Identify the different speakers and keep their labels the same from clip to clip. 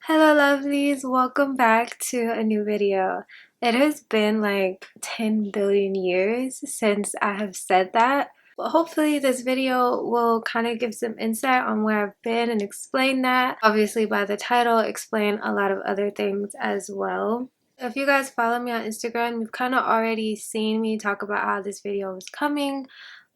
Speaker 1: Hello lovelies, welcome back to a new video. It has been like 10 billion years since I have said that. But hopefully this video will kind of give some insight on where I've been and explain that. Obviously by the title, explain a lot of other things as well. If you guys follow me on Instagram, you've kind of already seen me talk about how this video was coming.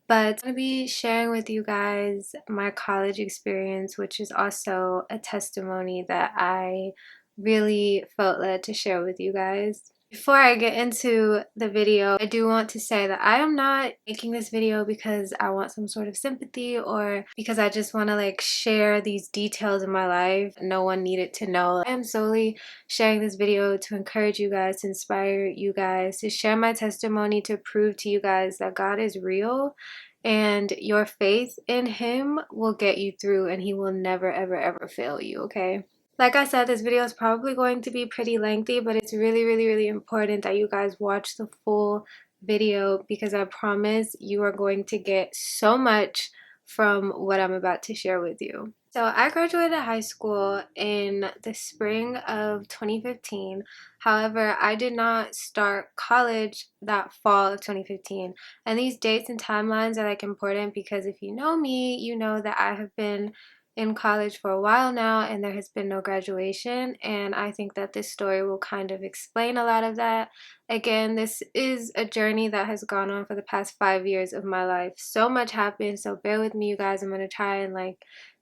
Speaker 1: But I'm going to be sharing with you guys my college experience, which is also a testimony that I really felt led to share with you guys. Before I get into the video, I do want to say that I am not making this video because I want some sort of sympathy or because I just want to like share these details in my life no one needed to know. I am solely sharing this video to encourage you guys, to inspire you guys, to share my testimony, to prove to you guys that God is real and your faith in Him will get you through and He will never ever fail you, okay? Like I said, this video is probably going to be pretty lengthy, but it's really important that you guys watch the full video because I promise you are going to get so much from what I'm about to share with you. So I graduated high school in the spring of 2015. However, I did not start college that fall of 2015. And these dates and timelines are like important because if you know me, you know that I have been in college for a while now and there has been no graduation, and I think that this story will kind of explain a lot of that. Again, this is a journey that has gone on for the past 5 years of my life. So much happened, so bear with me you guys. I'm gonna try and like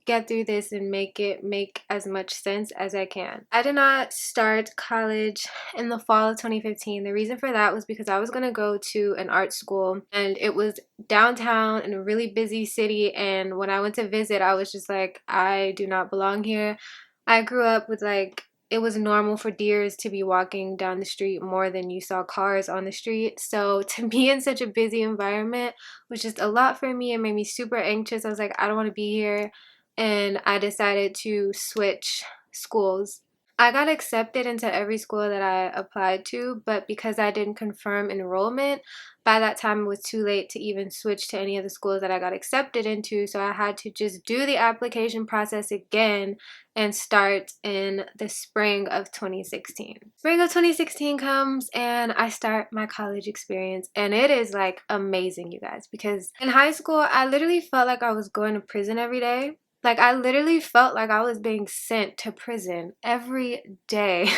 Speaker 1: get through this and make it make as much sense as I can. I did not start college in the fall of 2015. The reason for that was because I was going to go to an art school and it was downtown in a really busy city, and when I went to visit I was just like, I do not belong here. I grew up with like, it was normal for deers to be walking down the street more than you saw cars on the street. So to be in such a busy environment was just a lot for me. It made me super anxious. I was like, I don't want to be here. And I decided to switch schools. I got accepted into every school that I applied to, but because I didn't confirm enrollment, by that time it was too late to even switch to any of the schools that I got accepted into, so I had to just do the application process again and start in the spring of 2016. Spring of 2016 comes and I start my college experience, and it is like amazing, you guys, because in high school I literally felt like I was going to prison every day. Like, I literally felt like I was being sent to prison every day.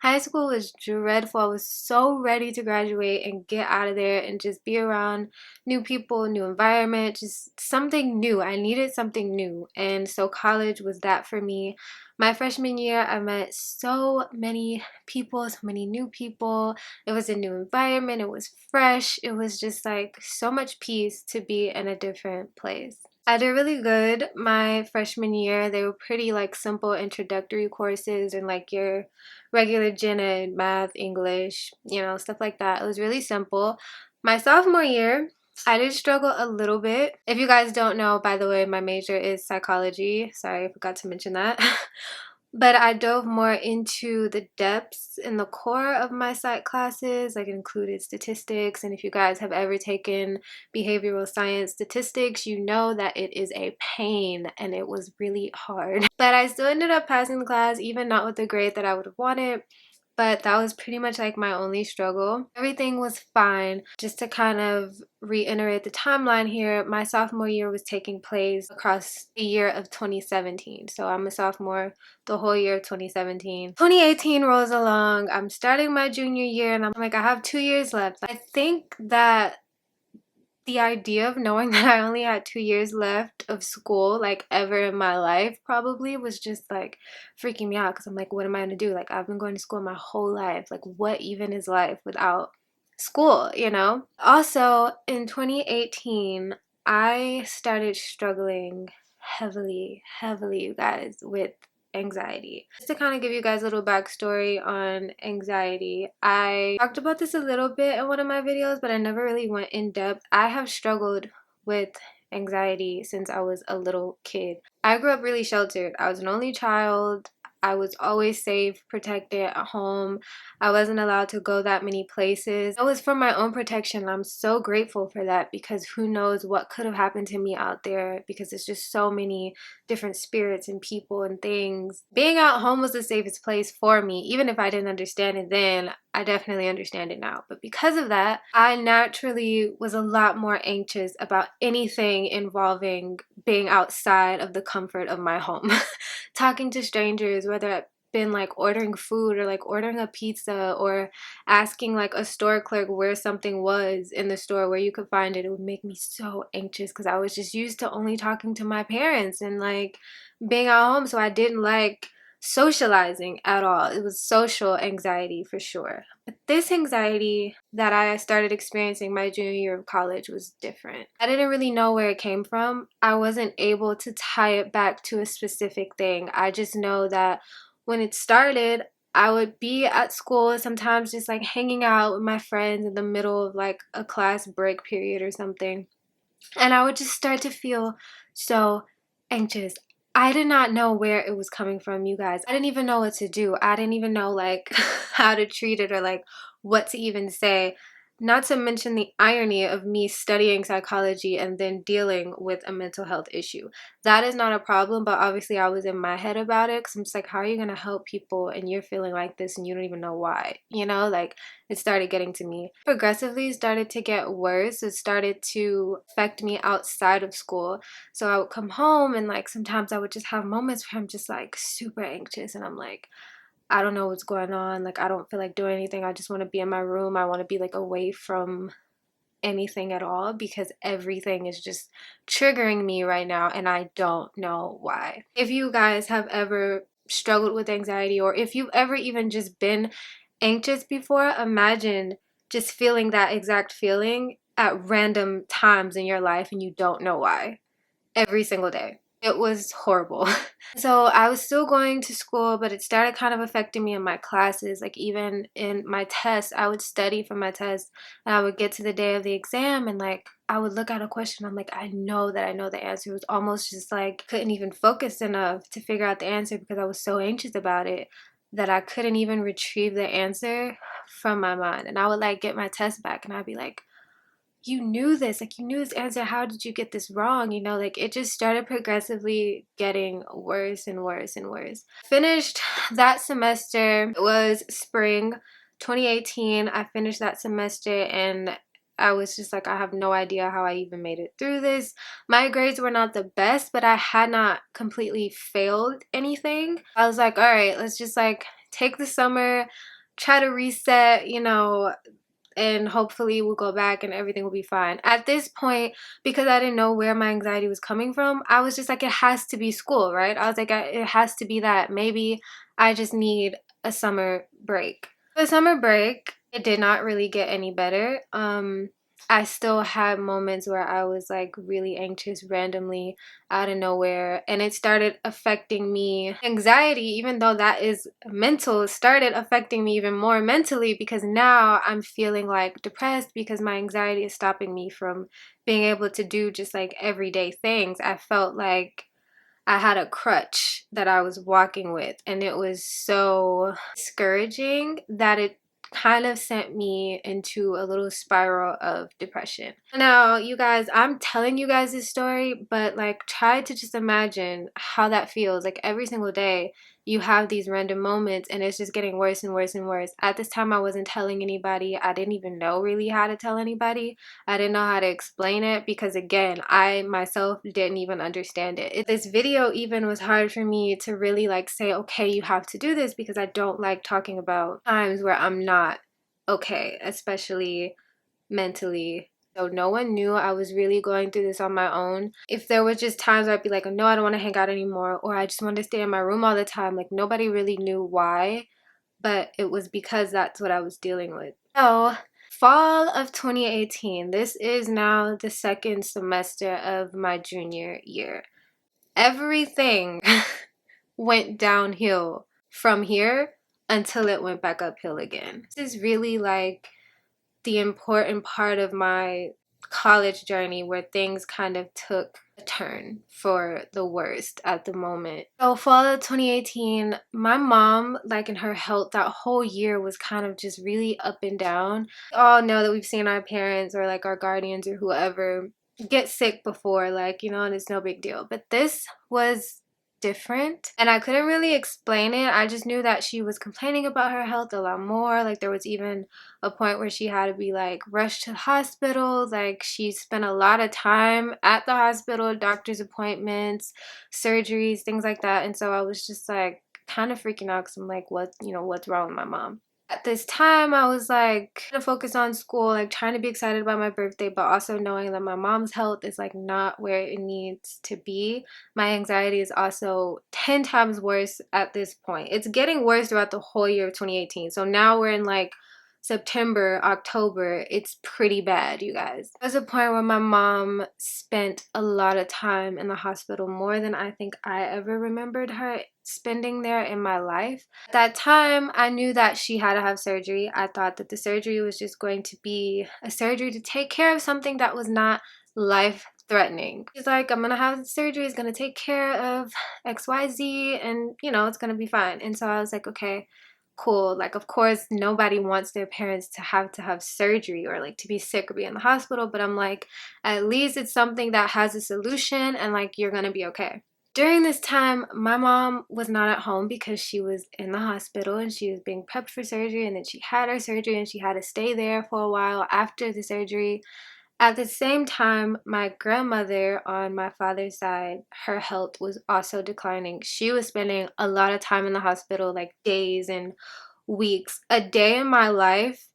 Speaker 1: High school was dreadful. I was so ready to graduate and get out of there and just be around new people, new environment, just something new. I needed something new. And so college was that for me. My freshman year, I met so many people, so many new people. It was a new environment. It was fresh. It was just like so much peace to be in a different place. I did really good my freshman year. They were pretty like simple introductory courses and like your regular gen ed, math, English, stuff like that. It was really simple. My sophomore year, I did struggle a little bit. If you guys don't know, by the way, my major is psychology. Sorry, I forgot to mention that. But I dove more into the depths and the core of my psych classes, like it included statistics. And if you guys have ever taken behavioral science statistics, you know that it is a pain and it was really hard. But I still ended up passing the class, even not with the grade that I would have wanted. But that was pretty much like my only struggle. Everything was fine. Just to kind of reiterate the timeline here, my sophomore year was taking place across the year of 2017. So I'm a sophomore the whole year of 2017. 2018 rolls along. I'm starting my junior year and I'm like, I have 2 years left. I think that the idea of knowing that I only had 2 years left of school, like ever in my life, probably was just like freaking me out because I'm like, what am I gonna do? Like, I've been going to school my whole life. Like, what even is life without school, you know? Also, in 2018, I started struggling heavily, you guys, with anxiety. Just to kind of give you guys a little backstory on anxiety, I talked about this a little bit in one of my videos, but I never really went in depth. I have struggled with anxiety since I was a little kid. I grew up really sheltered. I was an only child. I was always safe, protected at home. I wasn't allowed to go that many places. It was for my own protection. I'm so grateful for that because who knows what could have happened to me out there, because it's just so many different spirits and people and things. Being at home was the safest place for me. Even if I didn't understand it then, I definitely understand it now. But because of that, I naturally was a lot more anxious about anything involving being outside of the comfort of my home. Talking to strangers, whether it been like ordering food or like ordering a pizza or asking like a store clerk where something was in the store where you could find it, it would make me so anxious because I was just used to only talking to my parents and like being at home, so I didn't like socializing at all. It was social anxiety for sure. But this anxiety that I started experiencing my junior year of college was different. I didn't really know where it came from. I wasn't able to tie it back to a specific thing. I just know that when it started, I would be at school sometimes just like hanging out with my friends in the middle of like a class break period or something. And I would just start to feel so anxious. I did not know where it was coming from, you guys. I didn't even know what to do. I didn't even know like how to treat it or like what to even say. Not to mention the irony of me studying psychology and then dealing with a mental health issue. That is not a problem, but obviously I was in my head about it because I'm just like, how are you going to help people and you're feeling like this and you don't even know why? You know, like it started getting to me. Progressively started to get worse. It started to affect me outside of school. So I would come home and like sometimes I would just have moments where I'm just like super anxious and I'm like, I don't know what's going on. Like, I don't feel like doing anything. I just want to be in my room. I want to be like away from anything at all because everything is just triggering me right now and I don't know why. If you guys have ever struggled with anxiety or if you've ever even just been anxious before, imagine just feeling that exact feeling at random times in your life and you don't know why. Every single day. It was horrible. So I was still going to school, but it started kind of affecting me in my classes. Like even in my tests, I would study for my test and I would get to the day of the exam and like I would look at a question. I'm like, I know that I know the answer. It was almost just like couldn't even focus enough to figure out the answer because I was so anxious about it that I couldn't even retrieve the answer from my mind. And I would like get my test back and I'd be like, you knew this, like you knew this answer, how did you get this wrong? You know, like it just started progressively getting worse and worse and worse. Finished that semester. It was spring 2018. I finished that semester and I was just like, I have no idea how I even made it through this. My grades were not the best, but I had not completely failed anything. I was like, all right, let's just like take the summer, try to reset, you know, and hopefully we'll go back and everything will be fine. At this point, because I didn't know where my anxiety was coming from, I was just like, it has to be school, right? I was like, it has to be that. Maybe I just need a summer break. The summer break, it did not really get any better. I still had moments where I was like really anxious randomly out of nowhere, and it started affecting me. Anxiety, even though that is mental, started affecting me even more mentally because now I'm feeling like depressed because my anxiety is stopping me from being able to do just like everyday things. I felt like I had a crutch that I was walking with, and it was so discouraging that it kind of sent me into a little spiral of depression. Now, you guys, I'm telling you guys this story, but like try to just imagine how that feels. Like every single day you have these random moments and it's just getting worse and worse and worse. At this time I wasn't telling anybody. I didn't even know really how to tell anybody. I didn't know how to explain it because again, I myself didn't even understand it. This video even was hard for me to really like say, okay, you have to do this, because I don't like talking about times where I'm not okay, especially mentally. So no one knew I was really going through this on my own. If there was just times where I'd be like, no, I don't want to hang out anymore, or I just want to stay in my room all the time, like nobody really knew why, but it was because that's what I was dealing with. So fall of 2018, this is now the second semester of my junior year. Everything went downhill from here until it went back uphill again. This is really like the important part of my college journey where things kind of took a turn for the worst at the moment. So fall of 2018, my mom, like in her health, that whole year was kind of just really up and down. We all know that we've seen our parents or like our guardians or whoever get sick before, like, you know, and it's no big deal. But this was different, and I couldn't really explain it. I just knew that she was complaining about her health a lot more. Like, there was even a point where she had to be like rushed to the hospital. Like, she spent a lot of time at the hospital, doctor's appointments, surgeries, things like that. And so I was just like kind of freaking out because I'm like, what's wrong with my mom? At this time, I was like trying to focus on school, like trying to be excited about my birthday, but also knowing that my mom's health is like not where it needs to be. My anxiety is also 10 times worse at this point. It's getting worse throughout the whole year of 2018. So now we're in like September, October. It's pretty bad, you guys. There's a point where my mom spent a lot of time in the hospital, more than I think I ever remembered her spending there in my life. At that time, I knew that she had to have surgery. I thought that the surgery was just going to be a surgery to take care of something that was not life threatening. She's like, I'm gonna have the surgery, it's gonna take care of XYZ, and it's gonna be fine. And so I was like, okay, cool. Like, of course, nobody wants their parents to have surgery or like to be sick or be in the hospital, but I'm like, at least it's something that has a solution and like you're gonna be okay. During this time, my mom was not at home because she was in the hospital and she was being prepped for surgery, and then she had her surgery and she had to stay there for a while after the surgery. At the same time, my grandmother on my father's side, her health was also declining. She was spending a lot of time in the hospital, like days and weeks. A day in my life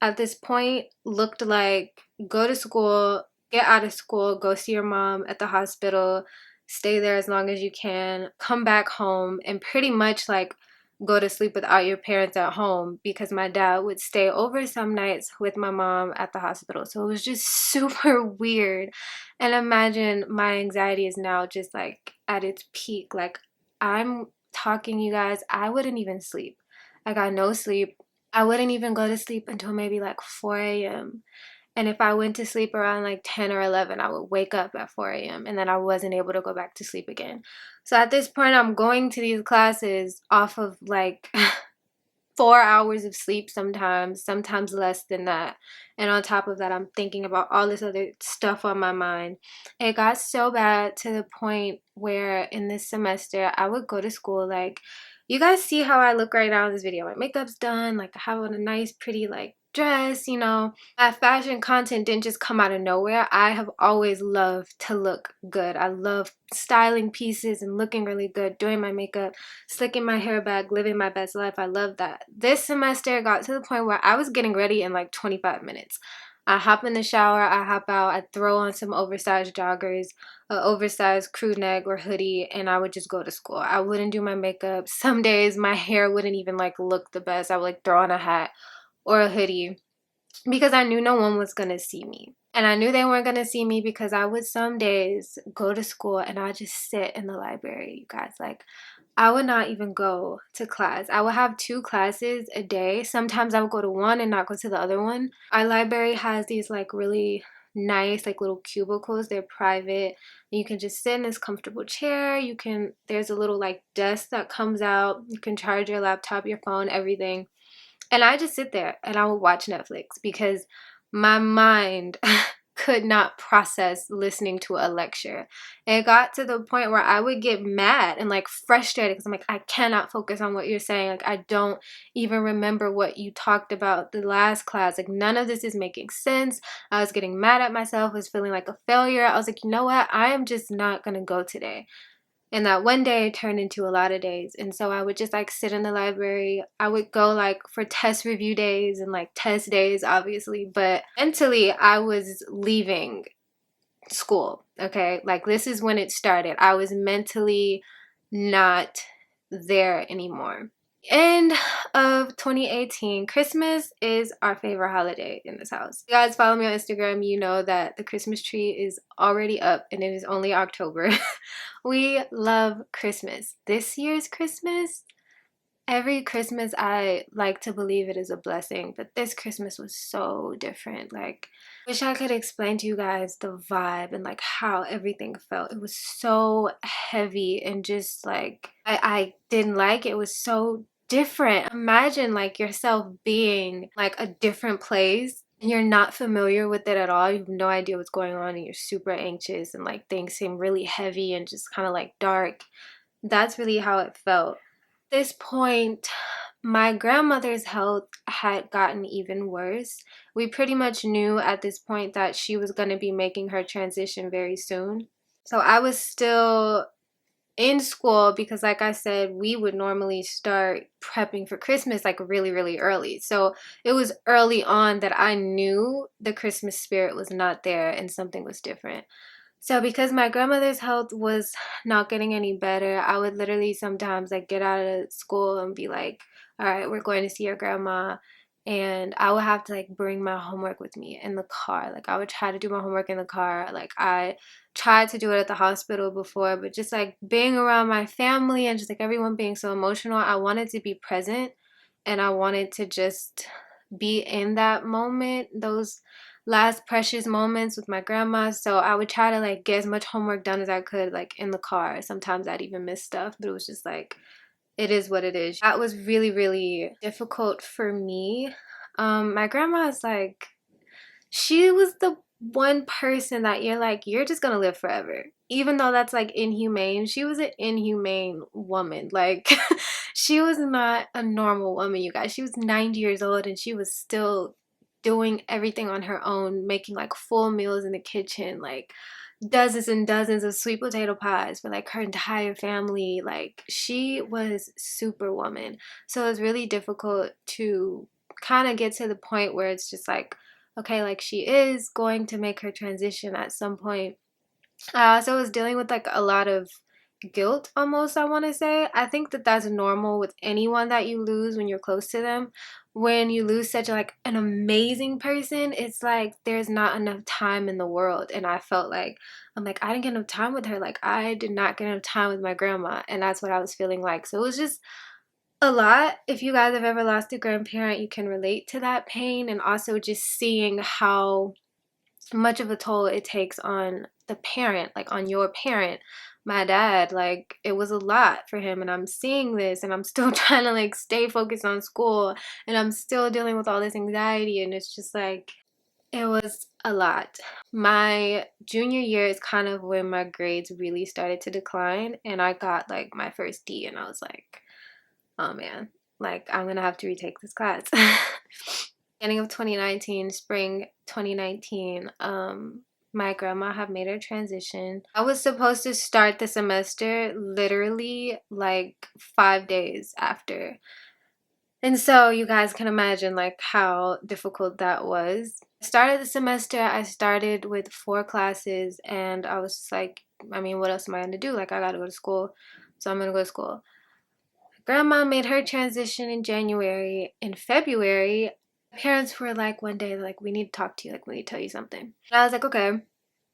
Speaker 1: at this point looked like go to school, get out of school, go see your mom at the hospital, stay there as long as you can, come back home, and pretty much like go to sleep without your parents at home, because my dad would stay over some nights with my mom at the hospital. So it was just super weird. And imagine my anxiety is now just like at its peak. Like, I'm talking, you guys, I wouldn't even sleep. I got no sleep. I wouldn't even go to sleep until maybe like 4 a.m. And if I went to sleep around like 10 or 11, I would wake up at 4 a.m. and then I wasn't able to go back to sleep again. So at this point, I'm going to these classes off of like 4 hours of sleep sometimes less than that. And on top of that, I'm thinking about all this other stuff on my mind. It got so bad to the point where in this semester, I would go to school like, you guys see how I look right now in this video. My makeup's done, like I have on a nice, pretty like dress, My fashion content didn't just come out of nowhere. I have always loved to look good. I love styling pieces and looking really good, doing my makeup, slicking my hair back, living my best life. I love that. This semester got to the point where I was getting ready in like 25 minutes. I hop in the shower, I hop out, I throw on some oversized joggers, an oversized crew neck or hoodie, and I would just go to school. I wouldn't do my makeup. Some days my hair wouldn't even like look the best. I would like throw on a hat or a hoodie because I knew no one was going to see me. And I knew they weren't going to see me because I would some days go to school and I'd just sit in the library, you guys. Like, I would not even go to class. I would have 2 classes a day. Sometimes I would go to one and not go to the other one. Our library has these like really nice like little cubicles. They're private. You can just sit in this comfortable chair. There's a little like desk that comes out. You can charge your laptop, your phone, everything. And I just sit there and I would watch Netflix because my mind could not process listening to a lecture. And it got to the point where I would get mad and like frustrated because I'm like, I cannot focus on what you're saying. Like, I don't even remember what you talked about the last class. Like, none of this is making sense. I was getting mad at myself. I was feeling like a failure. I was like, you know what? I am just not going to go today. And that one day turned into a lot of days. And so I would just like sit in the library. I would go like for test review days and like test days, obviously. But mentally, I was leaving school. Okay. Like, this is when it started. I was mentally not there anymore. End of 2018. Christmas is our favorite holiday in this house. If you guys follow me on Instagram, you know that the Christmas tree is already up and it is only October. We love Christmas. This year's Christmas, every Christmas I like to believe it is a blessing, but this Christmas was so different. Like, wish I could explain to you guys the vibe and like how everything felt. It was so heavy and just like I didn't like it. It was so different. Imagine like yourself being like a different place. You're not familiar with it at all. You have no idea what's going on and you're super anxious and like things seem really heavy and just kind of like dark. That's really how it felt. At this point, my grandmother's health had gotten even worse. We pretty much knew at this point that she was going to be making her transition very soon. So I was still in school because, like I said, we would normally start prepping for Christmas like really, really early. So it was early on that I knew the Christmas spirit was not there and something was different. So because my grandmother's health was not getting any better, I would literally sometimes like get out of school and be like, all right, we're going to see your grandma. And I would have to like bring my homework with me in the car. Like I would try to do my homework in the car. Like I tried to do it at the hospital before, but just like being around my family and just like everyone being so emotional, I wanted to be present and I wanted to just be in that moment, those last precious moments with my grandma. So I would try to like get as much homework done as I could like in the car. Sometimes I'd even miss stuff, but it was just like it is what it is. That was really, really difficult for me. My grandma is like, she was the one person that you're like, you're just gonna live forever. Even though that's like inhumane, she was an inhumane woman. Like, she was not a normal woman, you guys. She was 90 years old and she was still doing everything on her own, making like full meals in the kitchen, like dozens and dozens of sweet potato pies for like her entire family. Like, she was superwoman. So it was really difficult to kind of get to the point where it's just like, okay, like she is going to make her transition at some point. I also was dealing with like a lot of guilt almost, I want to say. I think that that's normal with anyone that you lose when you're close to them. When you lose such like an amazing person, it's like there's not enough time in the world. And I felt like, I'm like, I didn't get enough time with her. Like I did not get enough time with my grandma. And that's what I was feeling like. So it was just a lot. If you guys have ever lost a grandparent, you can relate to that pain, and also just seeing how much of a toll it takes on the parent, like on your parent. My dad, like it was a lot for him, and I'm seeing this and I'm still trying to like stay focused on school, and I'm still dealing with all this anxiety, and it's just like it was a lot. My junior year is kind of when my grades really started to decline, and I got like my first D, and I was like, oh man, like I'm gonna have to retake this class. Beginning of 2019, spring 2019, my grandma had made her transition. I was supposed to start the semester literally like 5 days after. And so you guys can imagine like how difficult that was. Started the semester, I started with 4 classes, and I was just like, I mean, what else am I gonna do? Like I gotta go to school. So I'm gonna go to school. Grandma made her transition in January. In February, parents were like one day, like, we need to talk to you, like, we need to tell you something. And I was like, okay.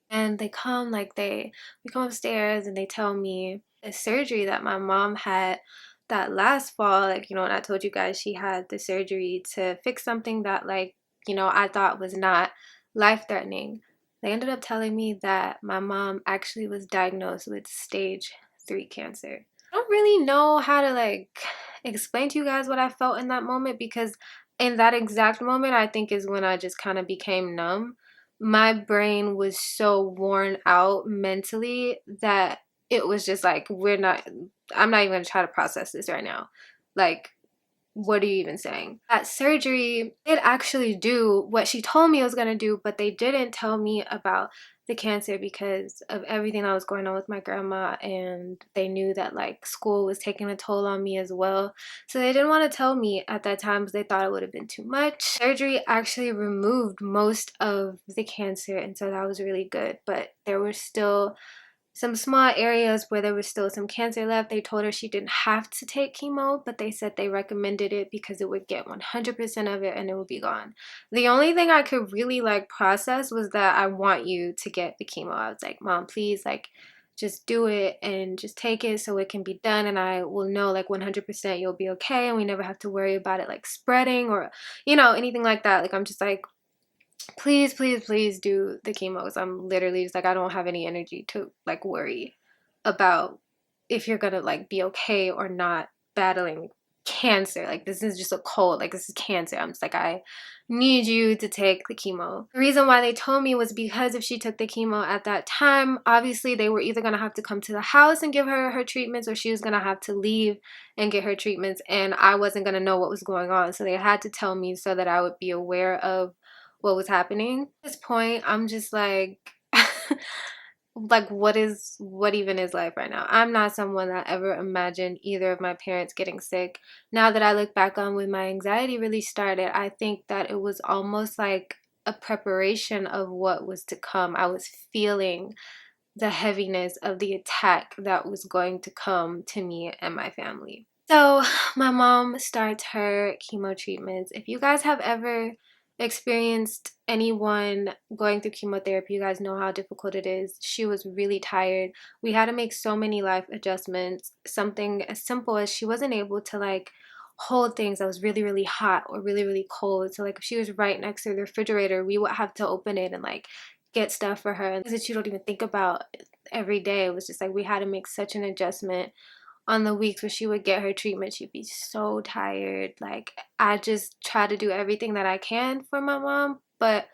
Speaker 1: And they come, like, we come upstairs and they tell me the surgery that my mom had that last fall, like, you know, and I told you guys she had the surgery to fix something that, like, you know, I thought was not life-threatening. They ended up telling me that my mom actually was diagnosed with stage 3 cancer. I don't really know how to like explain to you guys what I felt in that moment, because in that exact moment I think is when I just kind of became numb. My brain was so worn out mentally that it was just like, I'm not even gonna try to process this right now. Like, what are you even saying? That surgery did actually do what she told me it was going to do, but they didn't tell me about the cancer because of everything that was going on with my grandma, and they knew that like school was taking a toll on me as well. So they didn't want to tell me at that time because they thought it would have been too much. Surgery actually removed most of the cancer, and so that was really good, but there were still some small areas where there was still some cancer left. They told her she didn't have to take chemo, but they said they recommended it because it would get 100% of it and it would be gone. The only thing I could really like process was that I want you to get the chemo. I was like, Mom, please, like, just do it and just take it so it can be done, and I will know like 100% you'll be okay, and we never have to worry about it like spreading or, you know, anything like that. Like, I'm just like, please, please, please do the chemos. I'm literally just like, I don't have any energy to like worry about if you're gonna like be okay or not battling cancer. Like, this is just a cold. Like, this is cancer. I'm just like, I need you to take the chemo. The reason why they told me was because if she took the chemo at that time, obviously they were either going to have to come to the house and give her her treatments, or she was going to have to leave and get her treatments, and I wasn't going to know what was going on. So they had to tell me so that I would be aware of what was happening. At this point, I'm just like like, what even is life right now? I'm not someone that ever imagined either of my parents getting sick. Now that I look back on when my anxiety really started, I think that it was almost like a preparation of what was to come. I was feeling the heaviness of the attack that was going to come to me and my family. So my mom starts her chemo treatments. If you guys have ever experienced anyone going through chemotherapy, you guys know how difficult it is. She was really tired. We had to make so many life adjustments. Something as simple as she wasn't able to like hold things that was really, really hot or really, really cold. So like if she was right next to the refrigerator, we would have to open it and like get stuff for her. And that you don't even think about every day. It was just like we had to make such an adjustment. On the weeks where she would get her treatment, she'd be so tired. Like, I just try to do everything that I can for my mom, but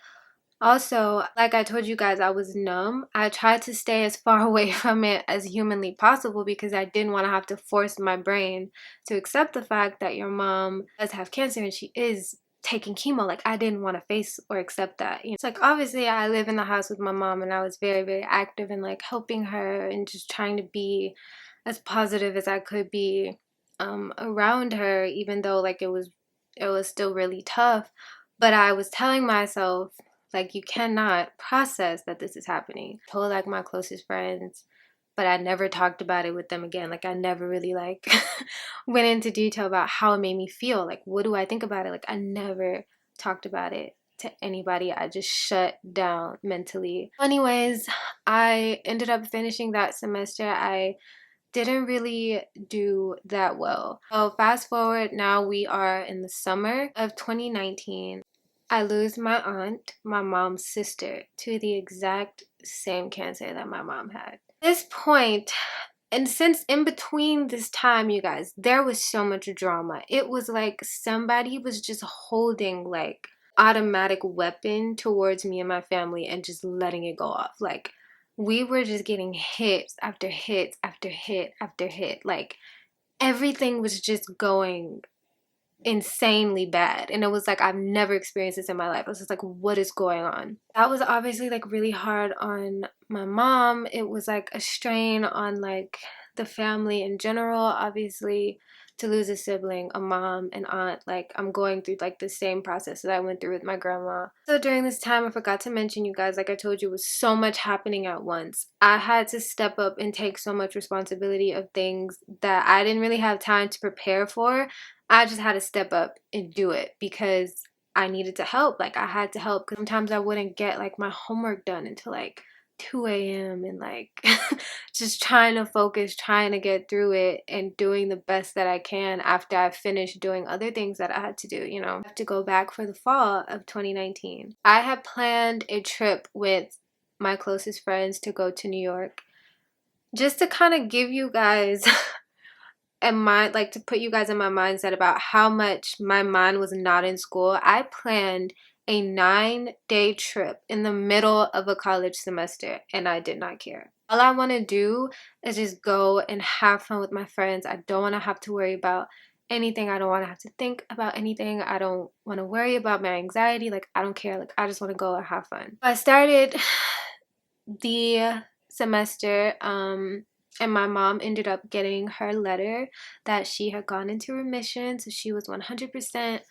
Speaker 1: also, like I told you guys, I was numb. I tried to stay as far away from it as humanly possible because I didn't want to have to force my brain to accept the fact that your mom does have cancer and she is taking chemo. Like, I didn't want to face or accept that. You know? It's like, obviously I live in the house with my mom and I was very, very active in like helping her and just trying to be as positive as I could be around her, even though like it was still really tough. But I was telling myself, like, you cannot process that this is happening. I told like my closest friends, but I never talked about it with them again. Like, I never really like went into detail about how it made me feel. Like, what do I think about it? Like, I never talked about it to anybody. I just shut down mentally. Anyways, I ended up finishing that semester. I didn't really do that well. So fast forward, now we are in the summer of 2019. I lose my aunt, my mom's sister, to the exact same cancer that my mom had. At this point, and since in between this time, you guys, there was so much drama. It was like somebody was just holding like automatic weapon towards me and my family and just letting it go off. Like, we were just getting hits after hits after hit after hit. Like, everything was just going insanely bad, and it was like I've never experienced this in my life. I was just like, what is going on? That was obviously like really hard on my mom. It was like a strain on like the family in general. Obviously, to lose a sibling, a mom, an aunt, like I'm going through like the same process that I went through with my grandma. So during this time, I forgot to mention, you guys, like I told you, was so much happening at once. I had to step up and take so much responsibility of things that I didn't really have time to prepare for. I just had to step up and do it because I needed to help. Like, I had to help because sometimes I wouldn't get like my homework done until like 2 a.m. and like just trying to focus, trying to get through it and doing the best that I can after I finished doing other things that I had to do, you know. I have to go back for the fall of 2019. I had planned a trip with my closest friends to go to New York just to kind of give you guys and like to put you guys in my mindset about how much my mind was not in school. I planned a 9-day trip in the middle of a college semester and I did not care. All I want to do is just go and have fun with my friends. I don't want to have to worry about anything. I don't want to have to think about anything. I don't want to worry about my anxiety. Like, I don't care. Like, I just want to go and have fun. I started the semester and my mom ended up getting her letter that she had gone into remission, so she was 100%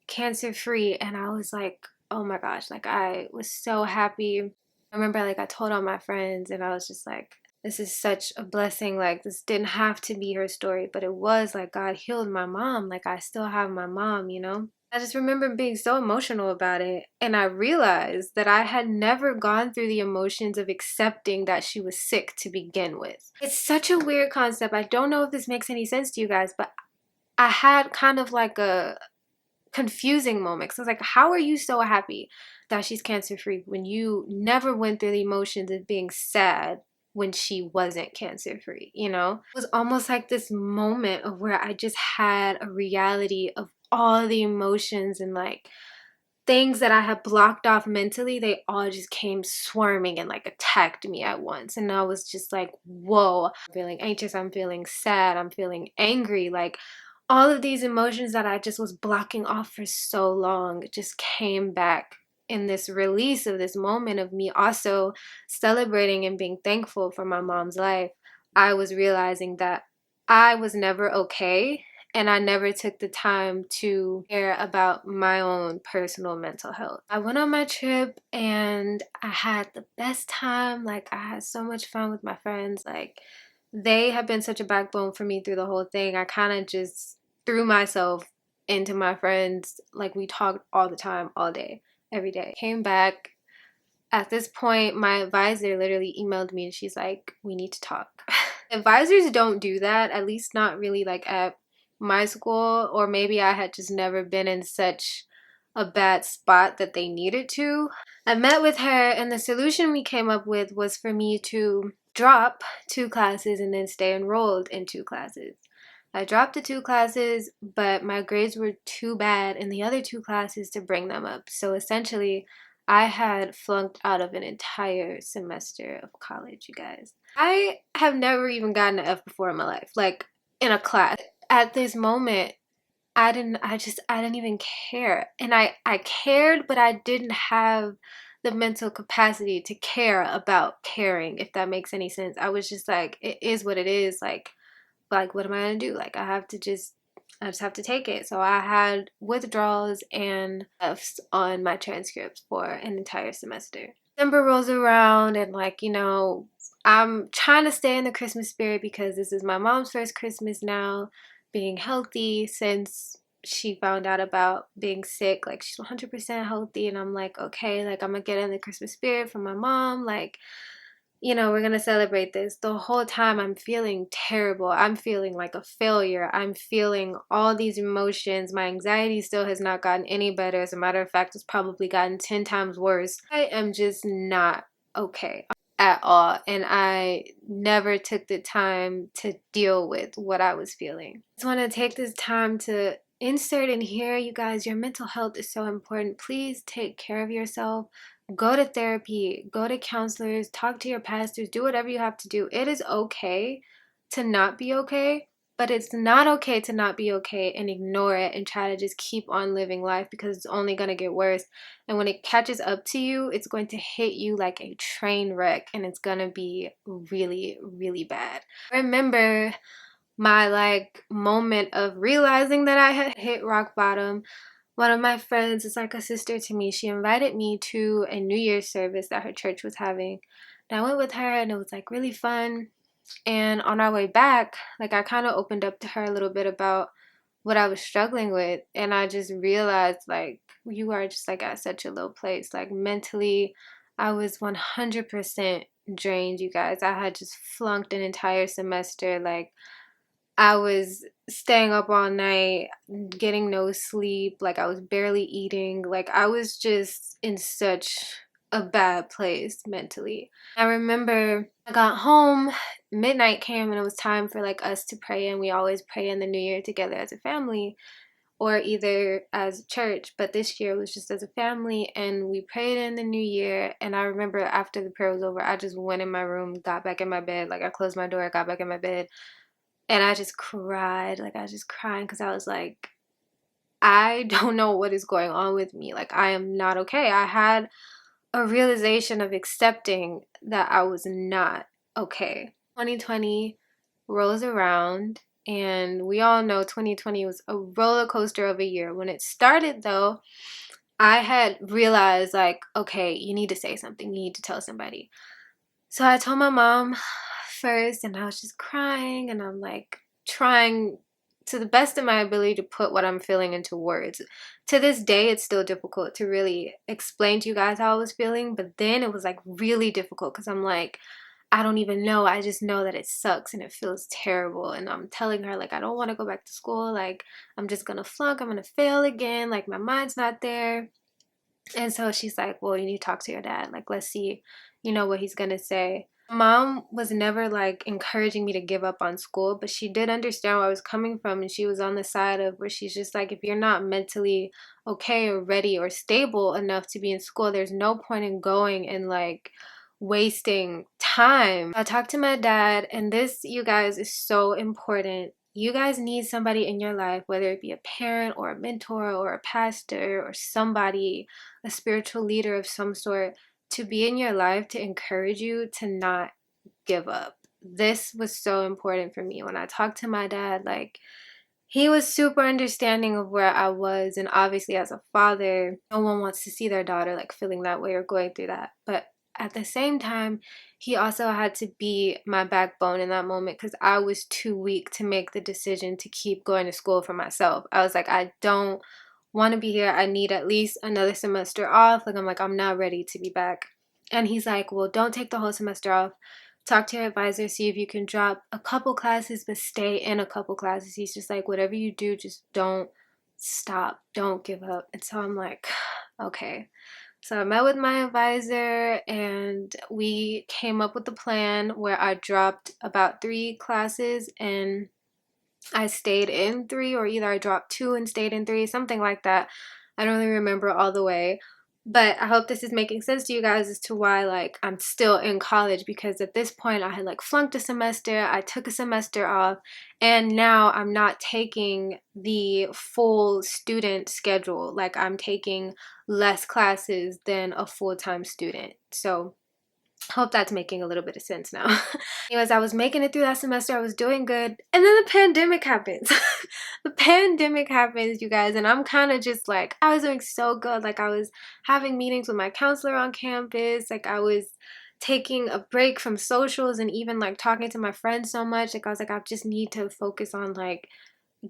Speaker 1: cancer free. And I was like, oh my gosh, like I was so happy. I remember like I told all my friends and I was just like, this is such a blessing. Like, this didn't have to be her story, but it was. Like, God healed my mom. Like, I still have my mom, you know? I just remember being so emotional about it, and I realized that I had never gone through the emotions of accepting that she was sick to begin with. It's such a weird concept. I don't know if this makes any sense to you guys, but I had kind of like a confusing moment. So I was like, how are you so happy that she's cancer free when you never went through the emotions of being sad when she wasn't cancer free, you know? It was almost like this moment of where I just had a reality of all the emotions and like things that I had blocked off mentally, they all just came swarming and like attacked me at once. And I was just like, whoa, I'm feeling anxious, I'm feeling sad, I'm feeling angry. Like all of these emotions that I just was blocking off for so long just came back in this release of this moment of me also celebrating and being thankful for my mom's life. I was realizing that I was never okay, and I never took the time to care about my own personal mental health. I went on my trip and I had the best time. Like, I had so much fun with my friends. Like, they have been such a backbone for me through the whole thing. I kind of just threw myself into my friends. Like, we talked all the time, all day, every day. Came back. At this point, my advisor literally emailed me and she's like, we need to talk. Advisors don't do that, at least not really like at my school, or maybe I had just never been in such a bad spot that they needed to. I met with her and the solution we came up with was for me to drop 2 classes and then stay enrolled in 2 classes. I dropped the 2 classes, but my grades were too bad in the other 2 classes to bring them up. So essentially, I had flunked out of an entire semester of college, you guys. I have never even gotten an F before in my life, like in a class. At this moment, I didn't even care. And I cared, but I didn't have the mental capacity to care about caring, if that makes any sense. I was just like, it is what it is. Like what am I gonna do? Like I just have to take it. So I had withdrawals and F's on my transcripts for an entire semester. December rolls around and like, you know, I'm trying to stay in the Christmas spirit because this is my mom's first Christmas now, being healthy since she found out about being sick. Like she's 100% healthy and I'm like, okay, like I'm gonna get in the Christmas spirit for my mom. Like, you know, we're gonna celebrate this. The whole time I'm feeling terrible. I'm feeling like a failure. I'm feeling all these emotions. My anxiety still has not gotten any better. As a matter of fact, it's probably gotten 10 times worse. I am just not okay at all. And I never took the time to deal with what I was feeling. I just want to take this time to insert in here, you guys, your mental health is so important. Please take care of yourself. Go to therapy, go to counselors, talk to your pastors, do whatever you have to do. It is okay to not be okay, but it's not okay to not be okay and ignore it and try to just keep on living life because it's only going to get worse. And when it catches up to you, it's going to hit you like a train wreck and it's going to be really, really bad. Remember my like moment of realizing that I had hit rock bottom. One of my friends is like a sister to me. She invited me to a New Year's service that her church was having. And I went with her and it was like really fun. And on our way back, like I kind of opened up to her a little bit about what I was struggling with. And I just realized like you are just like at such a low place. Like mentally, I was 100% drained, you guys. I had just flunked an entire semester. Like I was staying up all night, getting no sleep, like I was barely eating, like I was just in such a bad place mentally. I remember I got home, midnight came and it was time for like us to pray, and we always pray in the new year together as a family or either as a church, but this year it was just as a family and we prayed in the new year. And I remember after the prayer was over, I just went in my room, got back in my bed, like I closed my door, got back in my bed, and I just cried. Like I was just crying because I was like, I don't know what is going on with me. Like I am not okay. I had a realization of accepting that I was not okay. 2020 rolls around and we all know 2020 was a roller coaster of a year. When it started though, I had realized like, okay, you need to say something. You need to tell somebody. So I told my mom first and I was just crying and I'm like trying to the best of my ability to put what I'm feeling into words. To this day, it's still difficult to really explain to you guys how I was feeling, but then it was like really difficult because I'm like, I don't even know. I just know that it sucks and it feels terrible. And I'm telling her like, I don't want to go back to school. Like, I'm just going to flunk. I'm going to fail again. Like, my mind's not there. And so she's like, well, you need to talk to your dad. Like, let's see, you know, what he's going to say. Mom was never like encouraging me to give up on school, but she did understand where I was coming from, and she was on the side of where she's just like, if you're not mentally okay or ready or stable enough to be in school, there's no point in going and like wasting time. I talked to my dad, and this, you guys, is so important. You guys need somebody in your life, whether it be a parent or a mentor or a pastor or somebody, a spiritual leader of some sort, to be in your life to encourage you to not give up. This was so important for me. When I talked to my dad, like, he was super understanding of where I was, and obviously as a father, no one wants to see their daughter like feeling that way or going through that. But at the same time, he also had to be my backbone in that moment because I was too weak to make the decision to keep going to school for myself. I was like, I don't want to be here. I need at least another semester off. Like, I'm not ready to be back. And he's like, well, don't take the whole semester off. Talk to your advisor, see if you can drop a couple classes, but stay in a couple classes. He's just like, whatever you do, just don't stop. Don't give up. And so I'm like, okay. So I met with my advisor and we came up with a plan where I dropped about 3 classes and I stayed in 3, or either I dropped 2 and stayed in 3, something like that. I don't really remember all the way. But I hope this is making sense to you guys as to why like I'm still in college, because at this point I had like flunked a semester, I took a semester off, and now I'm not taking the full student schedule. Like, I'm taking less classes than a full-time student. So hope that's making a little bit of sense now. Anyways, I was making it through that semester. I was doing good. And then the pandemic happens. The pandemic happens, you guys. And I'm kind of just like, I was doing so good. Like, I was having meetings with my counselor on campus. Like, I was taking a break from socials and even like talking to my friends so much. Like, I was like, I just need to focus on like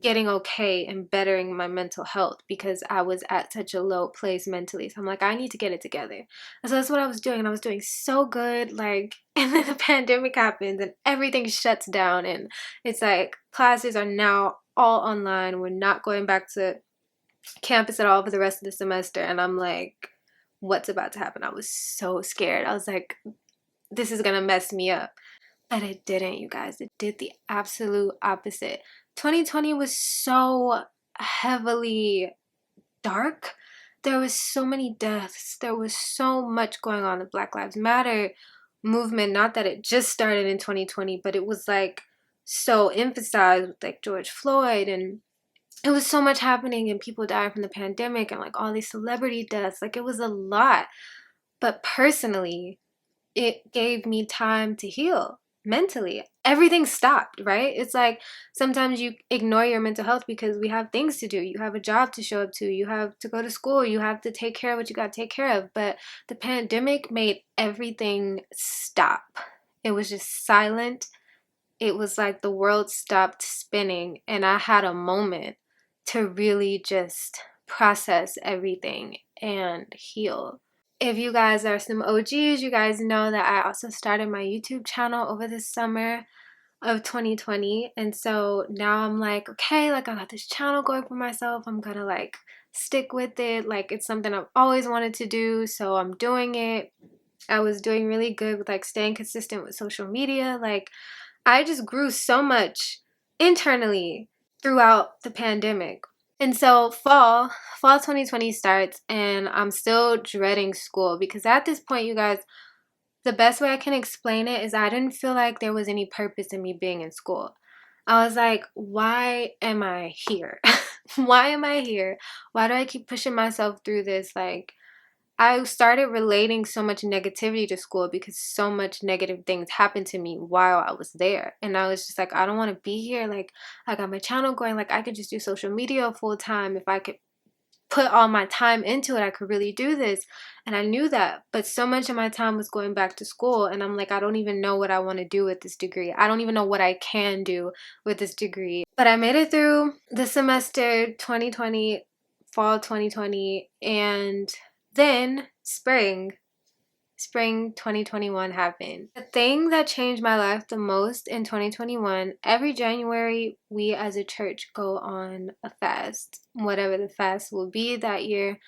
Speaker 1: getting okay and bettering my mental health because I was at such a low place mentally. So I'm like, I need to get it together. And so that's what I was doing. And I was doing so good. Like, and then the pandemic happens and everything shuts down. And it's like classes are now all online. We're not going back to campus at all for the rest of the semester. And I'm like, what's about to happen? I was so scared. I was like, this is going to mess me up. But it didn't, you guys. It did the absolute opposite. 2020 was so heavily dark. There was so many deaths. There was so much going on. The Black Lives Matter movement, not that it just started in 2020, but it was like so emphasized with like George Floyd, and it was so much happening, and people dying from the pandemic and like all these celebrity deaths. Like, it was a lot. But personally, it gave me time to heal mentally. Everything stopped, right? It's like sometimes you ignore your mental health because we have things to do. You have a job to show up to. You have to go to school. You have to take care of what you got to take care of. But the pandemic made everything stop. It was just silent. It was like the world stopped spinning, and I had a moment to really just process everything and heal. If you guys are some OGs, you guys know that I also started my YouTube channel over the summer of 2020. And so now I'm like, okay, like I got this channel going for myself. I'm gonna like stick with it. Like, it's something I've always wanted to do, so I'm doing it. I was doing really good with like staying consistent with social media. Like, I just grew so much internally throughout the pandemic. And so fall 2020 starts, and I'm still dreading school because at this point, you guys, the best way I can explain it is I didn't feel like there was any purpose in me being in school. I was like, why am I here? Why am I here? Why do I keep pushing myself through this? Like, I started relating so much negativity to school because so much negative things happened to me while I was there. And I was just like, I don't want to be here. Like, I got my channel going. Like, I could just do social media full time. If I could put all my time into it, I could really do this. And I knew that. But so much of my time was going back to school. And I'm like, I don't even know what I want to do with this degree. I don't even know what I can do with this degree. But I made it through the semester 2020, fall 2020, and then spring 2021 happened. The thing that changed my life the most in 2021, every January, we as a church go on a fast, whatever the fast will be that year.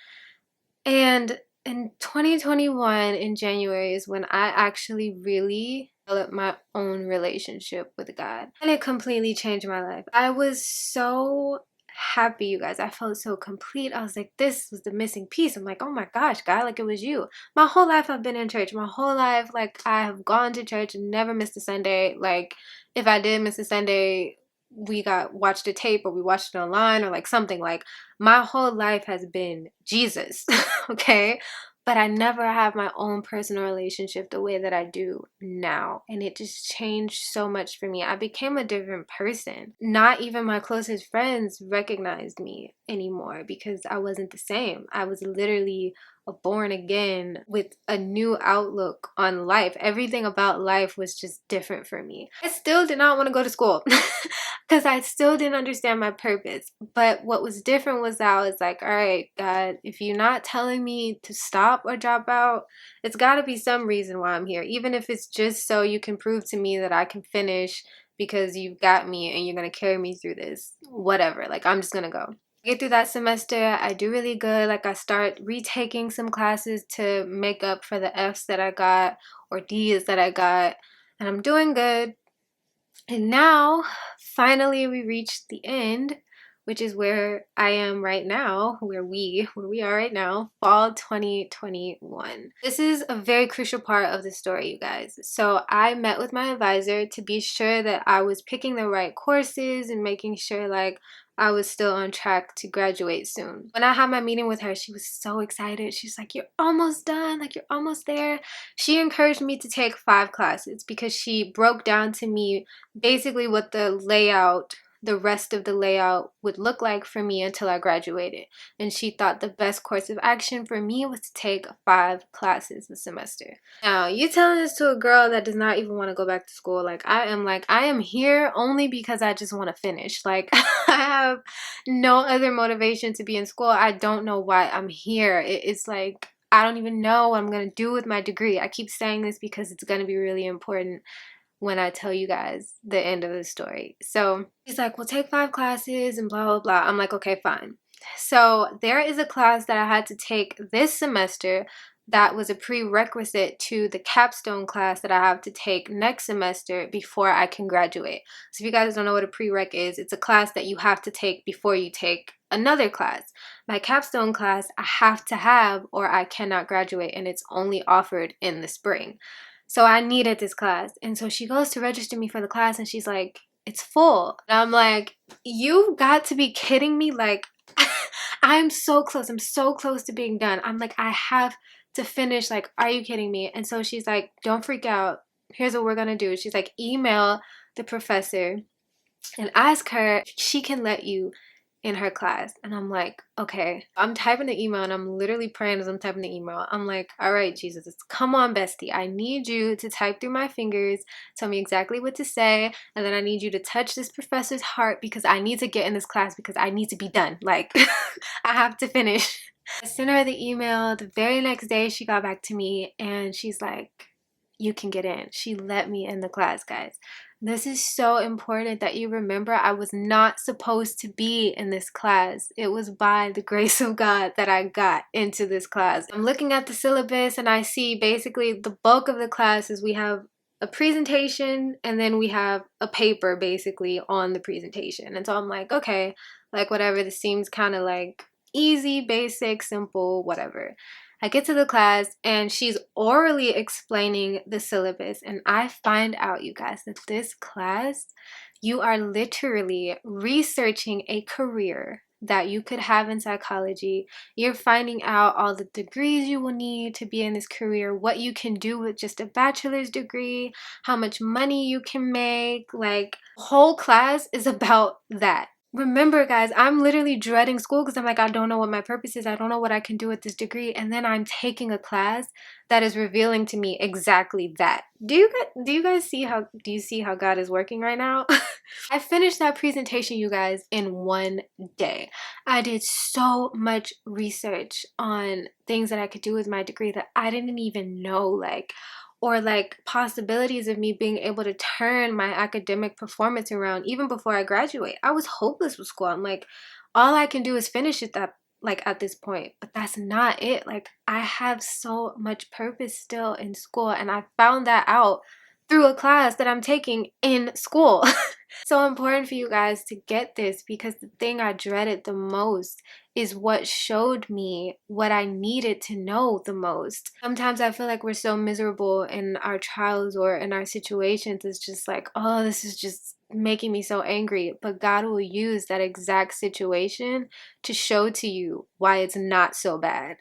Speaker 1: And in 2021, in January, is when I actually really develop my own relationship with God. And it completely changed my life. I was so happy, you guys. I felt so complete. I was like, this was the missing piece. I'm like, oh my gosh, God, like it was you. My whole life I've been in church. My whole life, like I have gone to church and never missed a Sunday. Like if I did miss a Sunday, we watched a tape or we watched it online or like something. Like my whole life has been Jesus. Okay, but I never have my own personal relationship the way that I do now. And it just changed so much for me. I became a different person. Not even my closest friends recognized me anymore because I wasn't the same. I was literally born again with a new outlook on life. Everything about life was just different for me. I still did not want to go to school because I still didn't understand my purpose. But what was different was that I was like, all right, God, if you're not telling me to stop or drop out, it's got to be some reason why I'm here. Even if it's just so you can prove to me that I can finish because you've got me and you're going to carry me through this. Whatever. Like, I'm just going to go. Get through that semester, I do really good. Like I start retaking some classes to make up for the F's that I got or D's that I got, and I'm doing good. And now, finally, we reached the end, which is where I am right now, where we are right now, fall 2021. This is a very crucial part of the story, you guys. So I met with my advisor to be sure that I was picking the right courses and making sure like I was still on track to graduate soon. When I had my meeting with her, she was so excited. She's like, you're almost done, like you're almost there. She encouraged me to take 5 classes because she broke down to me basically what the rest of the layout would look like for me until I graduated. And she thought the best course of action for me was to take 5 classes a semester. Now, you telling this to a girl that does not even want to go back to school. Like, I am here only because I just want to finish. Like, I have no other motivation to be in school. I don't know why I'm here. It's like, I don't even know what I'm going to do with my degree. I keep saying this because it's going to be really important when I tell you guys the end of the story. So he's like, we'll take 5 classes and blah, blah, blah. I'm like, okay, fine. So there is a class that I had to take this semester that was a prerequisite to the capstone class that I have to take next semester before I can graduate. So if you guys don't know what a prereq is, it's a class that you have to take before you take another class. My capstone class I have to have or I cannot graduate, and it's only offered in the spring. So I needed this class. And so she goes to register me for the class and she's like, it's full. And I'm like, you've got to be kidding me. Like, I'm so close. I'm so close to being done. I'm like, I have to finish. Like, are you kidding me? And so she's like, don't freak out. Here's what we're going to do. She's like, email the professor and ask her if she can let you in her class. And I'm like, okay. I'm typing the email and I'm literally praying as I'm typing the email. I'm like, all right, Jesus, come on, bestie. I need you to type through my fingers, tell me exactly what to say, and then I need you to touch this professor's heart because I need to get in this class because I need to be done. Like, I have to finish. I sent her the email. The very next day, she got back to me and she's like, you can get in. She let me in the class, guys. This is so important that you remember I was not supposed to be in this class. It was by the grace of God that I got into this class. I'm looking at the syllabus and I see basically the bulk of the class is we have a presentation and then we have a paper basically on the presentation. And so I'm like, okay, like whatever, this seems kind of like easy, basic, simple, whatever. I get to the class and she's orally explaining the syllabus, and I find out, you guys, that this class, you are literally researching a career that you could have in psychology. You're finding out all the degrees you will need to be in this career, what you can do with just a bachelor's degree, how much money you can make. Like, the whole class is about that. Remember, guys, I'm literally dreading school because I'm like, I don't know what my purpose is. I don't know what I can do with this degree. And then I'm taking a class that is revealing to me exactly that. Do you guys see how God is working right now? I finished that presentation, you guys, in 1 day. I did so much research on things that I could do with my degree that I didn't even know, or possibilities of me being able to turn my academic performance around even before I graduate. I was hopeless with school. I'm like, all I can do is finish it at this point, but that's not it. Like, I have so much purpose still in school, and I found that out through a class that I'm taking in school. So important for you guys to get this, because the thing I dreaded the most is what showed me what I needed to know the most. Sometimes I feel like we're so miserable in our trials or in our situations. It's just like, oh, this is just making me so angry. But God will use that exact situation to show to you why it's not so bad.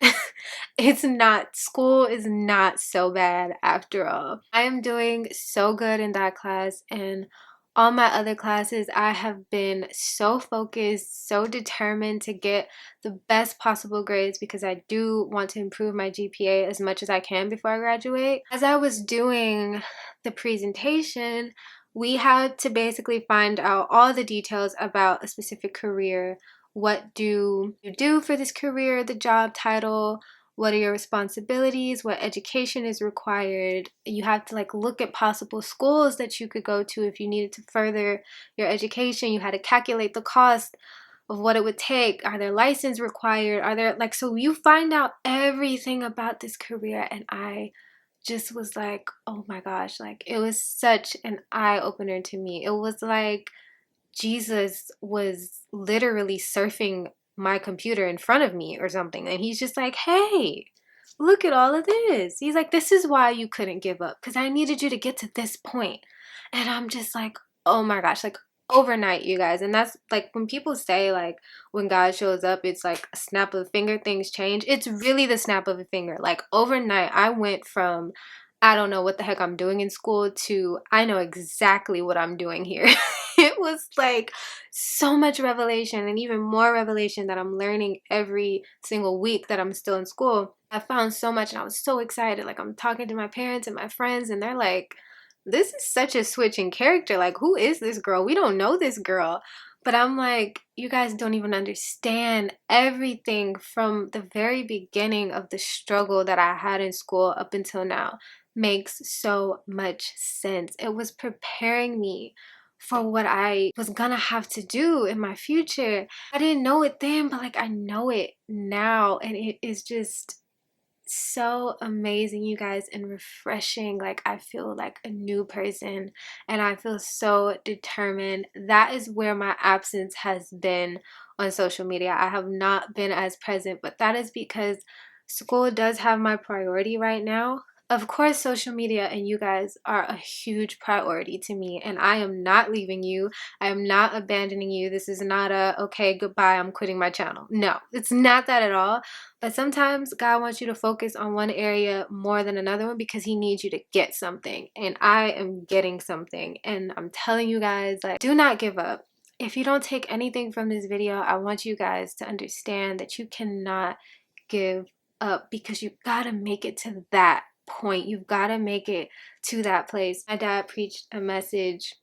Speaker 1: It's not, school is not so bad after all. I am doing so good in that class, and all my other classes, I have been so focused, so determined to get the best possible grades, because I do want to improve my GPA as much as I can before I graduate. As I was doing the presentation, we had to basically find out all the details about a specific career. What do you do for this career, the job title, what are your responsibilities, what education is required. You have to like look at possible schools that you could go to if you needed to further your education. You had to calculate the cost of what it would take. Are there license required? Are there like, so you find out everything about this career, and I just was like, oh my gosh, like it was such an eye opener to me. It was like Jesus was literally surfing my computer in front of me or something. And he's just like, hey, look at all of this. He's like, this is why you couldn't give up, because I needed you to get to this point. And I'm just like, oh my gosh, like overnight, you guys. And that's like when people say like when God shows up, it's like a snap of a finger, things change. It's really the snap of a finger. Like overnight, I went from I don't know what the heck I'm doing in school to I know exactly what I'm doing here. It was like so much revelation, and even more revelation that I'm learning every single week that I'm still in school. I found so much, and I was so excited. Like I'm talking to my parents and my friends, and they're like, this is such a switch in character. Like, who is this girl? We don't know this girl. But I'm like, you guys don't even understand everything from the very beginning of the struggle that I had in school up until now makes so much sense. It was preparing me for what I was gonna have to do in my future. I didn't know it then, but like I know it now, and it is just so amazing, you guys, and refreshing. Like I feel like a new person, and I feel so determined. That is where my absence has been on social media. I have not been as present, but that is because school does have my priority right now. Of course, social media and you guys are a huge priority to me, and I am not leaving you. I am not abandoning you. This is not a, okay, goodbye, I'm quitting my channel. No, it's not that at all. But sometimes God wants you to focus on one area more than another one, because he needs you to get something. And I am getting something. And I'm telling you guys, like, do not give up. If you don't take anything from this video, I want you guys to understand that you cannot give up, because you gotta make it to that point. You've gotta make it to that place. My dad preached a message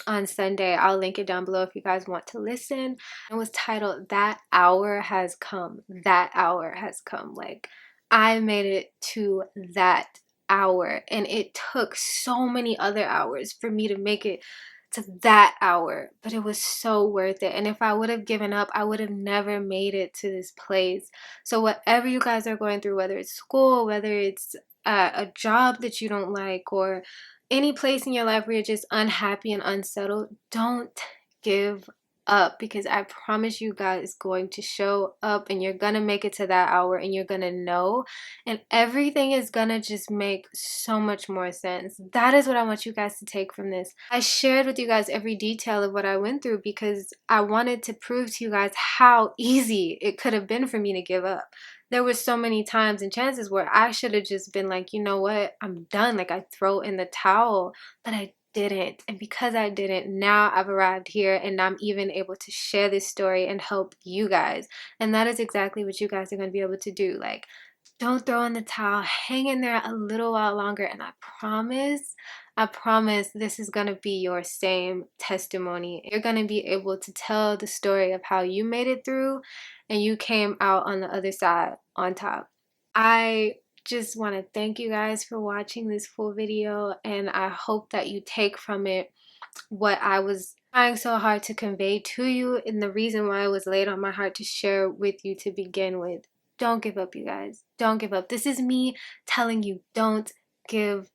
Speaker 1: on Sunday. I'll link it down below if you guys want to listen. It was titled, That Hour Has Come. That hour has come. Like, I made it to that hour, and it took so many other hours for me to make it to that hour, but it was so worth it. And if I would have given up, I would have never made it to this place. So whatever you guys are going through, whether it's school, whether it's a job that you don't like, or any place in your life where you're just unhappy and unsettled, don't give up, because I promise you God is going to show up, and you're gonna make it to that hour, and you're gonna know, and everything is gonna just make so much more sense. That is what I want you guys to take from this. I shared with you guys every detail of what I went through because I wanted to prove to you guys how easy it could have been for me to give up. There were so many times and chances where I should have just been like, you know what, I'm done. Like, I throw in the towel, but I didn't. And because I didn't, now I've arrived here, and I'm even able to share this story and help you guys. And that is exactly what you guys are going to be able to do. Like, don't throw in the towel, hang in there a little while longer, and I promise this is going to be your same testimony. You're going to be able to tell the story of how you made it through and you came out on the other side on top. I just want to thank you guys for watching this full video, and I hope that you take from it what I was trying so hard to convey to you, and the reason why it was laid on my heart to share with you to begin with. Don't give up, you guys. Don't give up. This is me telling you, don't give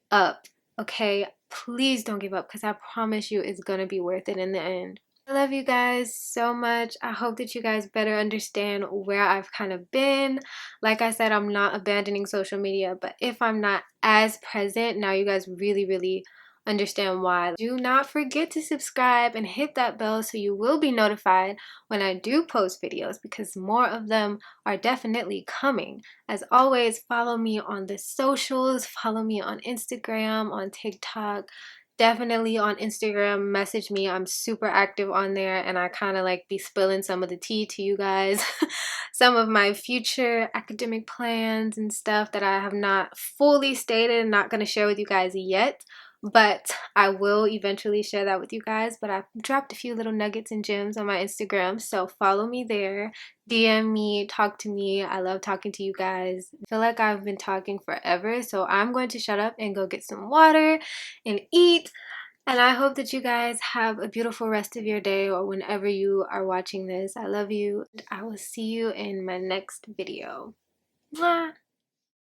Speaker 1: up. Okay, please don't give up because I promise you it's gonna be worth it in the end. I love you guys so much. I hope that you guys better understand where I've kind of been. Like I said, I'm not abandoning social media, but if I'm not as present, now you guys really understand why. Do not forget to subscribe and hit that bell so you will be notified when I do post videos, because more of them are definitely coming. As always, follow me on the socials, follow me on Instagram, on TikTok. Definitely on Instagram, message me. I'm super active on there, and I kind of like be spilling some of the tea to you guys. Some of my future academic plans and stuff that I have not fully stated and not going to share with you guys yet, but I will eventually share that with you guys. But I've dropped a few little nuggets and gems on my Instagram, so follow me there. DM me, talk to me. I love talking to you guys. I feel like I've been talking forever, so I'm going to shut up and go get some water and eat. And I hope that you guys have a beautiful rest of your day or whenever you are watching this. I love you. I will see you in my next video. Mwah!